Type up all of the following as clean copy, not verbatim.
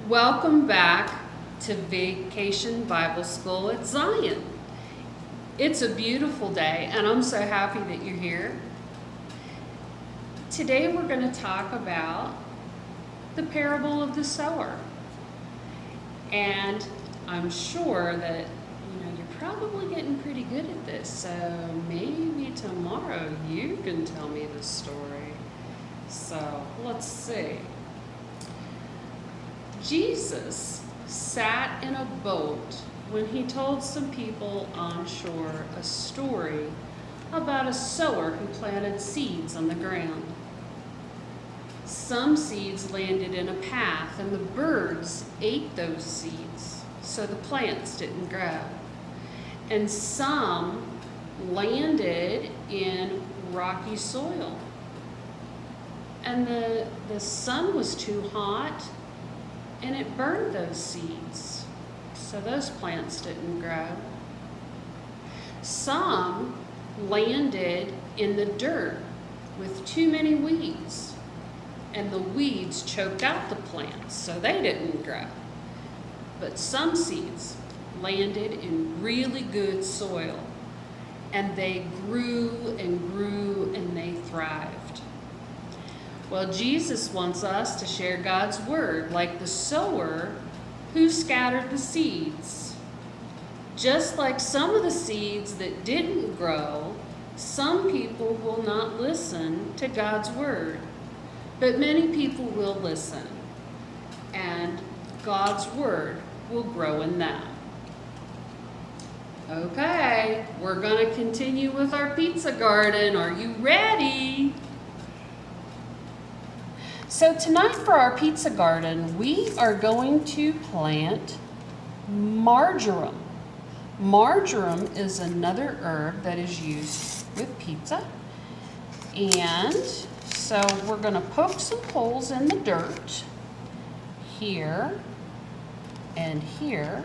Welcome back to Vacation Bible School at Zion. It's a beautiful day, and I'm so happy that you're here. Today we're going to talk about the parable of the sower. And I'm sure that you're probably getting pretty good at this, so maybe tomorrow you can tell me the story. So let's see. Jesus sat in a boat when he told some people on shore a story about a sower who planted seeds on the ground. Some seeds landed in a path, and the birds ate those seeds, so the plants didn't grow. And some landed in rocky soil, and the sun was too hot, and it burned those seeds, so those plants didn't grow. Some landed in the dirt with too many weeds, and the weeds choked out the plants, so they didn't grow. But some seeds landed in really good soil, and they grew and grew and they thrived. Well, Jesus wants us to share God's word like the sower who scattered the seeds. Just like some of the seeds that didn't grow, some people will not listen to God's word, but many people will listen, and God's word will grow in them. Okay, we're going to continue with our pizza garden. Are you ready? So tonight for our pizza garden, we are going to plant marjoram. Marjoram is another herb that is used with pizza. And so we're going to poke some holes in the dirt here and here.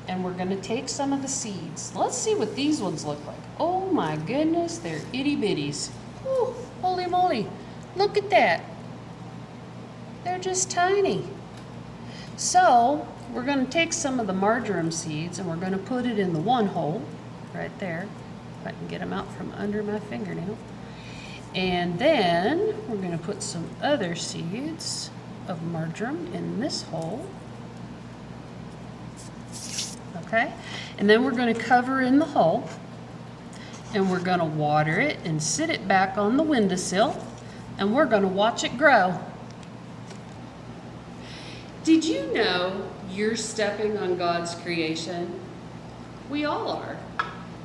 And we're going to take some of the seeds. Let's see what these ones look like. Oh my goodness, they're itty bitties. Ooh, holy moly. Look at that. They're just tiny. So we're going to take some of the marjoram seeds and we're going to put it in the one hole right there. If I can get them out from under my fingernail. And then we're going to put some other seeds of marjoram in this hole. Okay? And then we're going to cover in the hole. And we're going to water it and sit it back on the windowsill. And we're going to watch it grow. Did you know you're stepping on God's creation? We all are.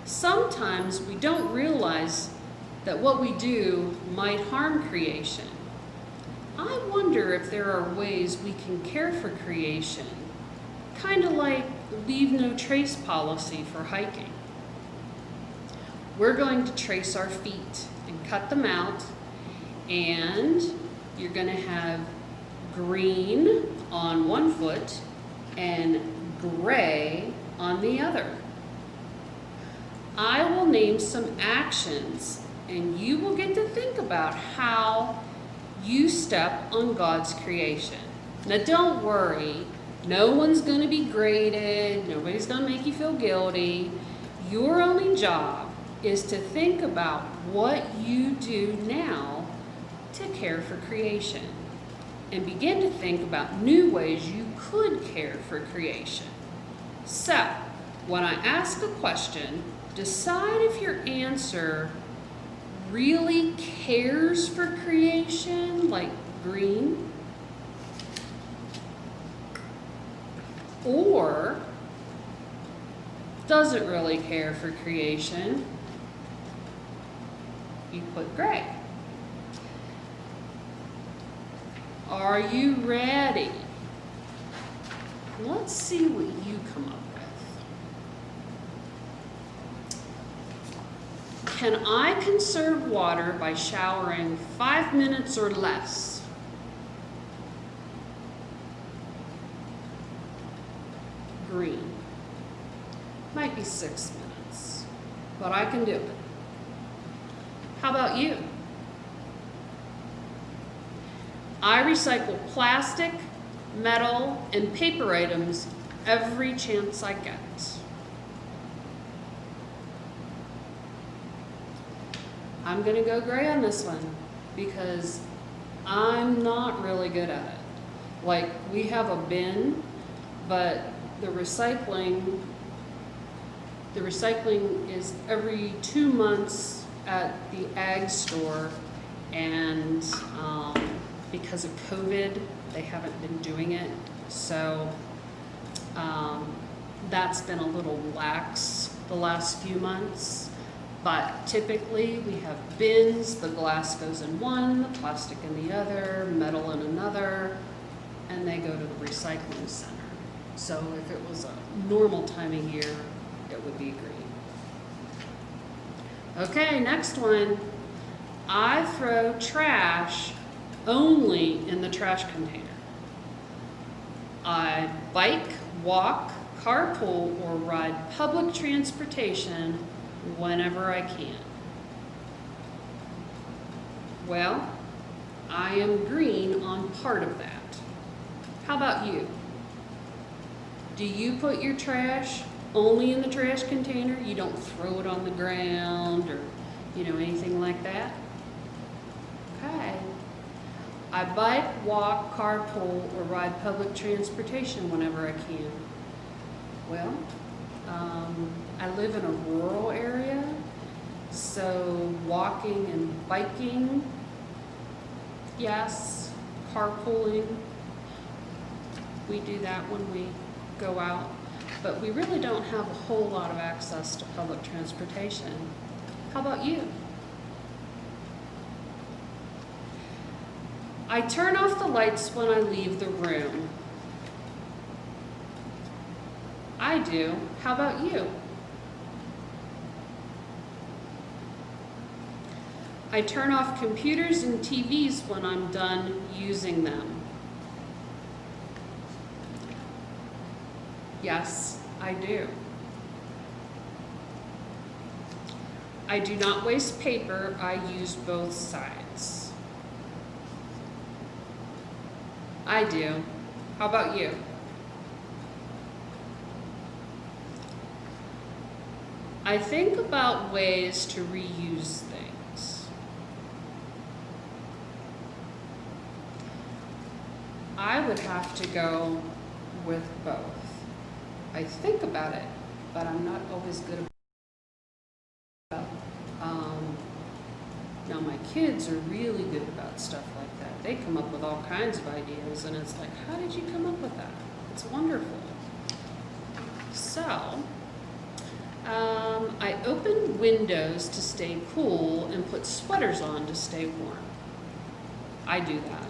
Sometimes we don't realize that what we do might harm creation. I wonder if there are ways we can care for creation, kind of like leave no trace policy for hiking. We're going to trace our feet and cut them out. And you're going to have green on one foot and gray on the other. I will name some actions, and you will get to think about how you step on God's creation. Now don't worry, no one's going to be graded, nobody's going to make you feel guilty. Your only job is to think about what you do now to care for creation, and begin to think about new ways you could care for creation. So, when I ask a question, decide if your answer really cares for creation, like green, or doesn't really care for creation, you put gray. Are you ready? Let's see what you come up with. Can I conserve water by showering 5 minutes or less? Green. Might be 6 minutes, but I can do it. How about you? I recycle plastic, metal, and paper items every chance I get. I'm gonna go gray on this one because I'm not really good at it. Like, we have a bin, but the recycling is every 2 months at the ag store, and because of COVID, they haven't been doing it. So that's been a little lax the last few months. But typically we have bins, the glass goes in one, the plastic in the other, metal in another, and they go to the recycling center. So if it was a normal time of year, it would be green. Okay, next one. I throw trash only in the trash container. I bike, walk, carpool, or ride public transportation whenever I can. Well, I am green on part of that. How about you? Do you put your trash only in the trash container? You don't throw it on the ground or, anything like that? Okay. I bike, walk, carpool, or ride public transportation whenever I can. Well, I live in a rural area, so walking and biking, yes. Carpooling, we do that when we go out, but we really don't have a whole lot of access to public transportation. How about you? I turn off the lights when I leave the room. I do. How about you? I turn off computers and TVs when I'm done using them. Yes, I do. I do not waste paper. I use both sides. I do. How about you? I think about ways to reuse things. I would have to go with both. I think about it, but I'm not always good about it. Now my kids are really good about stuff like that. They come up with all kinds of ideas, and it's like, how did you come up with that? It's wonderful. So, I open windows to stay cool and put sweaters on to stay warm. I do that.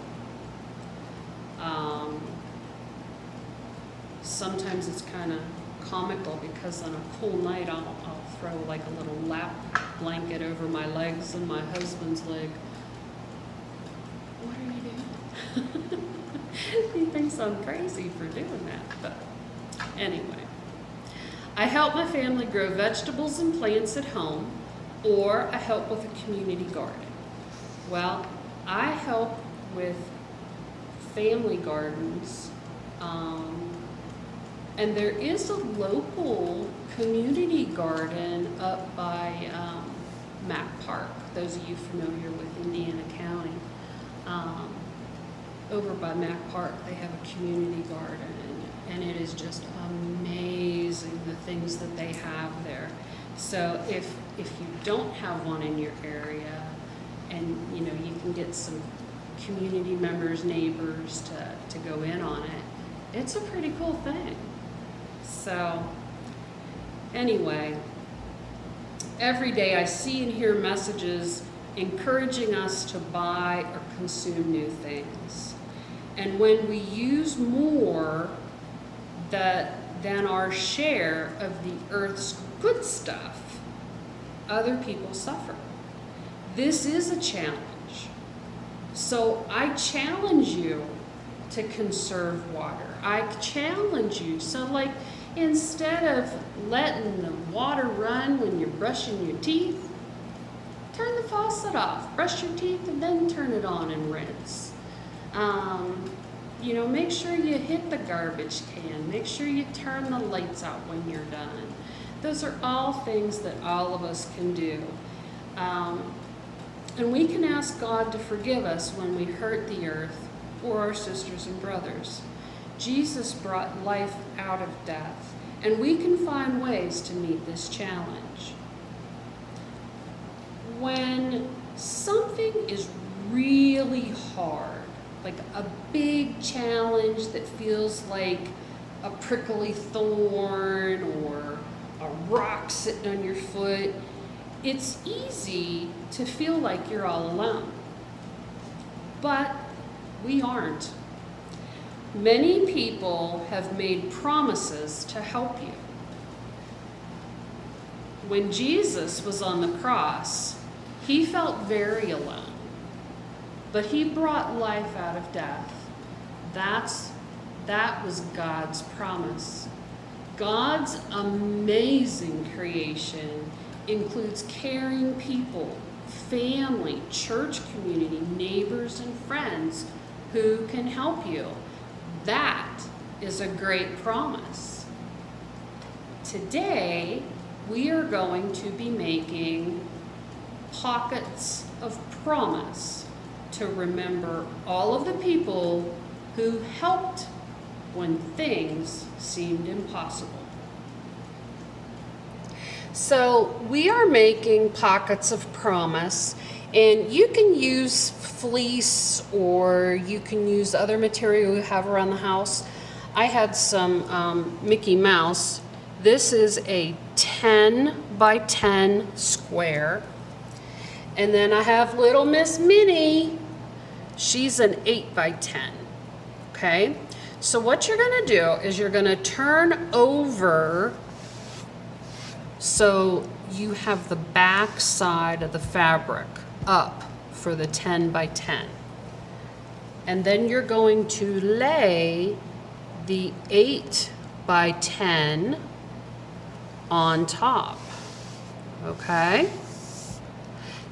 Sometimes it's kind of comical because on a cool night I'll throw like a little lap blanket over my legs and my husband's leg. What are you doing? He thinks I'm crazy for doing that, but anyway. I help my family grow vegetables and plants at home, or I help with a community garden. Well, I help with family gardens, and there is a local community garden up by Mack Park. Those of you familiar with Indiana County, over by Mack Park, they have a community garden, and it is just amazing the things that they have there. So if you don't have one in your area, and you can get some community members, neighbors to go in on it, it's a pretty cool thing. So anyway, every day I see and hear messages encouraging us to buy or consume new things. And when we use more than our share of the earth's good stuff, other people suffer. This is a challenge. So I challenge you to conserve water. I challenge you. So like, instead of letting the water run when you're brushing your teeth, turn the faucet off, brush your teeth, and then turn it on and rinse. Make sure you hit the garbage can. Make sure you turn the lights out when you're done. Those are all things that all of us can do. And we can ask God to forgive us when we hurt the earth or our sisters and brothers. Jesus brought life out of death, and we can find ways to meet this challenge. When something is really hard, like a big challenge that feels like a prickly thorn or a rock sitting on your foot, it's easy to feel like you're all alone. But we aren't. Many people have made promises to help you. When Jesus was on the cross, he felt very alone. But he brought life out of death. That was God's promise. God's amazing creation includes caring people, family, church community, neighbors, and friends who can help you. That is a great promise. Today, we are going to be making pockets of promise to remember all of the people who helped when things seemed impossible. So we are making pockets of promise, and you can use fleece or you can use other material you have around the house. I had some Mickey Mouse. This is a 10 by 10 square. And then I have little Miss Minnie. She's an 8 by 10. Okay? So what you're going to do is you're going to turn over so you have the back side of the fabric up for the 10 by 10. And then you're going to lay the 8 by 10 on top. Okay?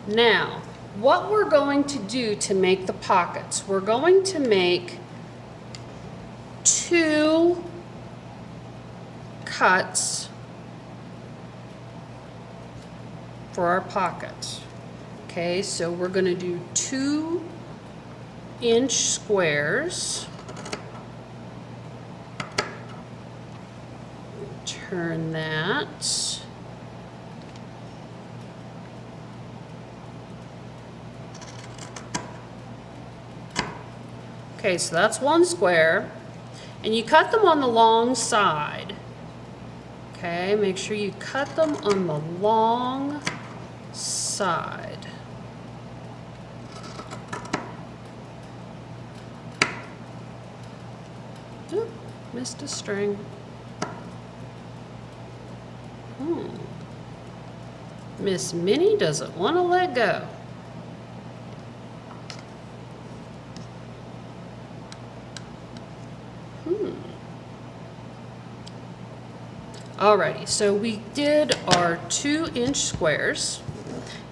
Now, what we're going to do to make the pockets, we're going to make 2 cuts for our pockets. Okay, so we're going to do 2-inch squares. Turn that. Okay, so that's 1 square, and you cut them on the long side. Okay, make sure you cut them on the long side. Oop, missed a string. Miss Minnie doesn't want to let go. Alrighty, so we did our 2-inch squares,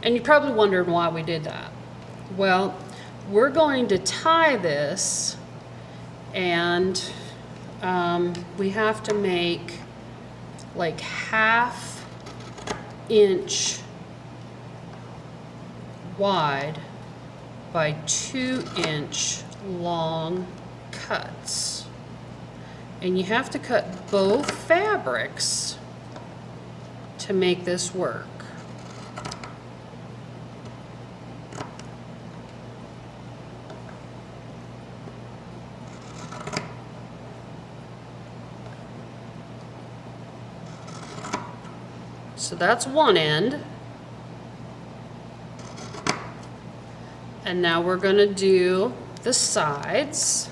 and you probably wondered why we did that. Well, we're going to tie this, and we have to make like 1/2 inch wide by 2-inch long cuts. And you have to cut both fabrics to make this work. So that's one end. And now we're going to do the sides.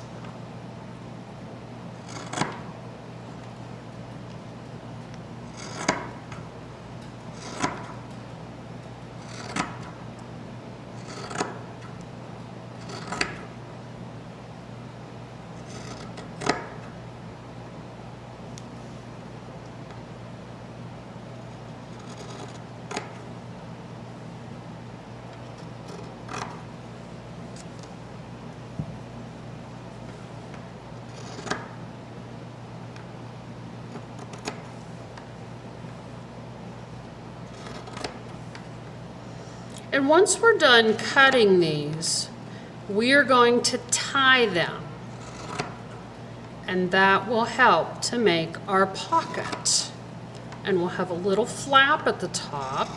And once we're done cutting these, we are going to tie them. And that will help to make our pocket. And we'll have a little flap at the top.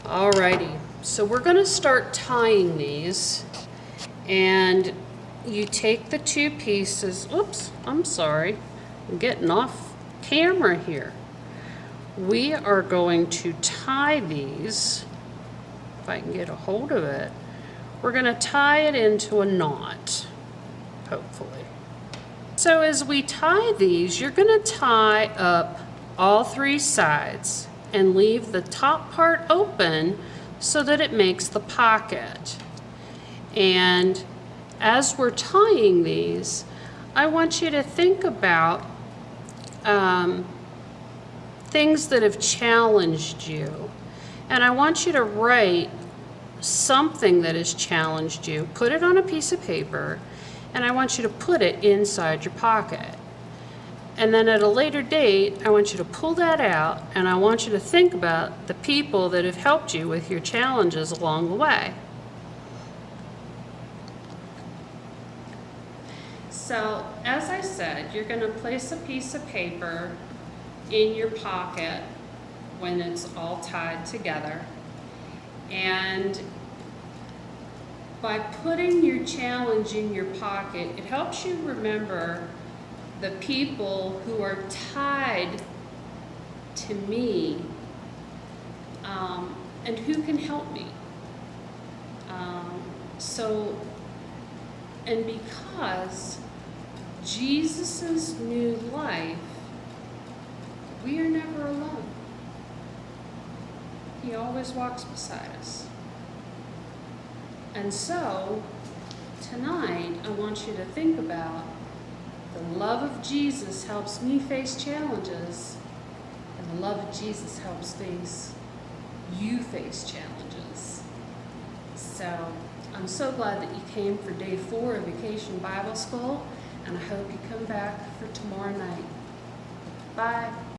Alrighty, so we're going to start tying these, and you take the two pieces. Oops, I'm sorry, I'm getting off camera here. We are going to tie these, if I can get a hold of it. We're going to tie it into a knot, hopefully. So as we tie these, you're going to tie up all three sides and leave the top part open so that it makes the pocket. And as we're tying these, I want you to think about things that have challenged you. And I want you to write something that has challenged you, put it on a piece of paper, and I want you to put it inside your pocket. And then at a later date, I want you to pull that out, and I want you to think about the people that have helped you with your challenges along the way. So, as I said, you're going to place a piece of paper in your pocket when it's all tied together. And by putting your challenge in your pocket, it helps you remember the people who are tied to me and who can help me. And because Jesus' new life, we are never alone. He always walks beside us. And so, tonight, I want you to think about the love of Jesus helps me face challenges, and the love of Jesus helps you face challenges. So, I'm so glad that you came for day 4 of Vacation Bible School, and I hope you come back for tomorrow night. Bye.